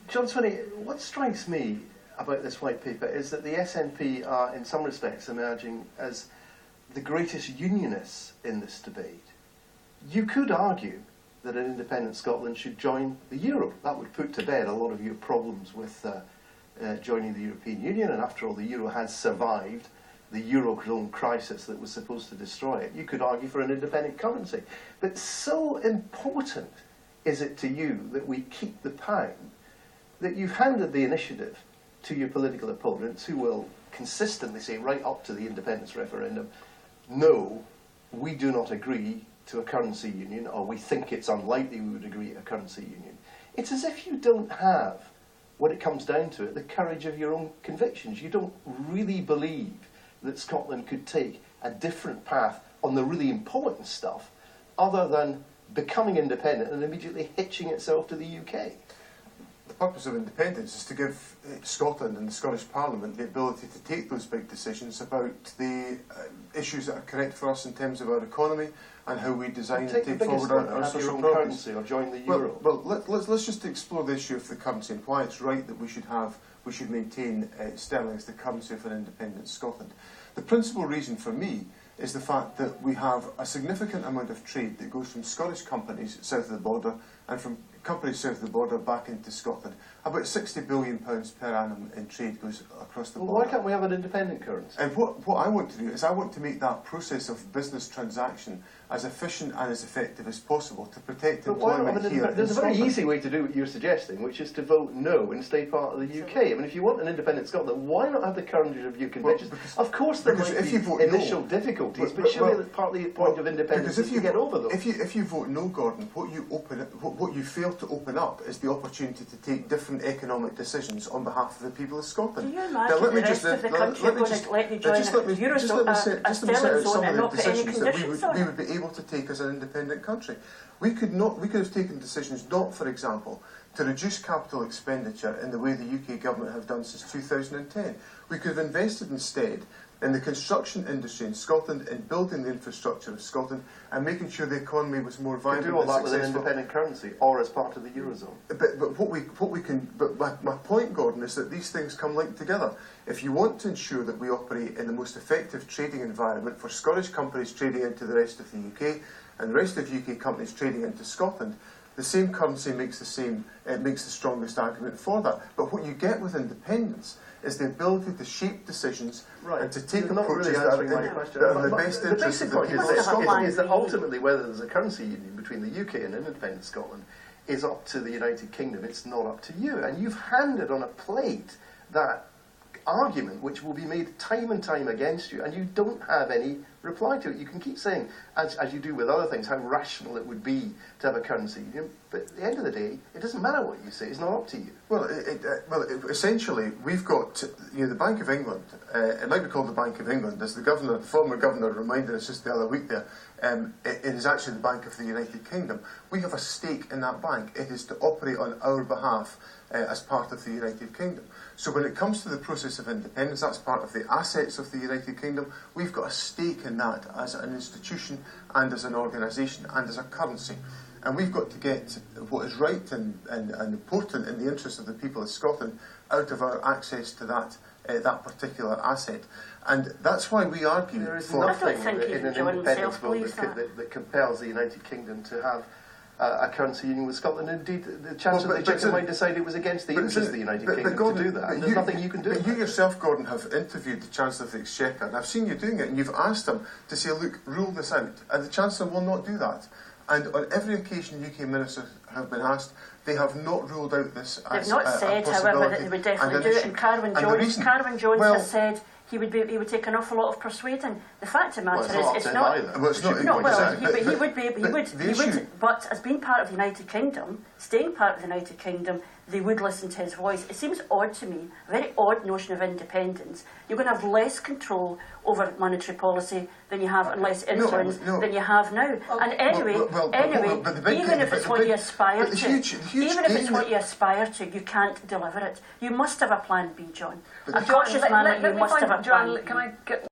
John Swinney, what strikes me about this white paper is that the SNP are, in some respects, emerging as the greatest unionists in this debate. You could argue that an independent Scotland should join the euro. That would put to bed a lot of your problems with joining the European Union, and after all, the euro has survived the Eurozone crisis that was supposed to destroy it. You could argue for an independent currency. But so important is it to you that we keep the pound that you've handed the initiative to your political opponents, who will consistently say right up to the independence referendum, no, we do not agree to a currency union, or we think it's unlikely we would agree to a currency union. It's as if you don't have, when it comes down to it, the courage of your own convictions. You don't really believe that Scotland could take a different path on the really important stuff other than becoming independent and immediately hitching itself to the UK. The purpose of independence is to give Scotland and the Scottish Parliament the ability to take those big decisions about the issues that are correct for us in terms of our economy and how we design and take forward our social currency or join the euro. Well, let's just explore the issue of the currency and why it's right that we should maintain sterling as the currency of an independent Scotland. The principal reason for me is the fact that we have a significant amount of trade that goes from Scottish companies south of the border and from companies south of the border back into Scotland. About £60 billion per annum in trade goes across the border. Well, why can't we have an independent currency? And what I want to do is I want to make that process of business transaction as efficient and as effective as possible to protect employment here. There's a very easy way to do what you're suggesting, which is to vote no and stay part of the UK. I mean, if you want an independent Scotland, why not have the courage of your convictions? Well, of course there might be initial difficulties, but surely that's partly the point of independence is to get over them. If you vote no, Gordon, what you fail to open up is the opportunity to take different economic decisions on behalf of the people of Scotland. Do you imagine the rest of the country going to let you join a Eurozone, a sterling zone and not put any conditions on it? We would be able to take as an independent country. We could have taken decisions not, for example, to reduce capital expenditure in the way the UK government have done since 2010. We could have invested instead in the construction industry in Scotland, in building the infrastructure of Scotland, and making sure the economy was more vibrant. You can do all that with an independent currency, or as part of the Eurozone. But my point, Gordon, is that these things come linked together. If you want to ensure that we operate in the most effective trading environment for Scottish companies trading into the rest of the UK, and the rest of UK companies trading into Scotland, the same currency makes the strongest argument for that. But what you get with independence is the ability to shape decisions and to take approaches that are in the best interest of the people of Scotland. Is that ultimately whether there's a currency union between the UK and independent Scotland is up to the United Kingdom. It's not up to you. And you've handed on a plate that argument which will be made time and time against you, and you don't have any reply to it. You can keep saying, as you do with other things, how rational it would be to have a currency union, but at the end of the day, it doesn't matter what you say, it's not up to you. Well, essentially, we've got the Bank of England, it might be called the Bank of England, as the former governor reminded us just the other week there, it is actually the Bank of the United Kingdom. We have a stake in that bank. It is to operate on our behalf as part of the United Kingdom. So when it comes to the process of independence, that's part of the assets of the United Kingdom. We've got a stake in that as an institution and as an organisation and as a currency. And we've got to get what is right and important in the interest of the people of Scotland out of our access to that particular asset. And that's why we argue there is nothing in an independence vote that compels the United Kingdom to have a currency union with Scotland. Indeed, the Chancellor of the Exchequer might decide it was against the interest of the United Kingdom to do that. There's nothing you can do. But you yourself, Gordon, have interviewed the Chancellor of the Exchequer, and I've seen you doing it, and you've asked him to say, look, rule this out. And the Chancellor will not do that. And on every occasion UK ministers have been asked, they have not ruled out this as a possibility. They've not said, however, that they would definitely do it. And Carwyn Jones has said he would take an awful lot of persuading. The fact of the matter is, it's not. Well, it's not. He would. But as being part of the United Kingdom, staying part of the United Kingdom, they would listen to his voice. It seems odd to me, a very odd notion of independence. You're going to have less control over monetary policy than you have, and less influence than you have now. And anyway, even if it's what you aspire to, you can't deliver it. You must have a plan B, John. A cautious man like you must have a plan B. Can I get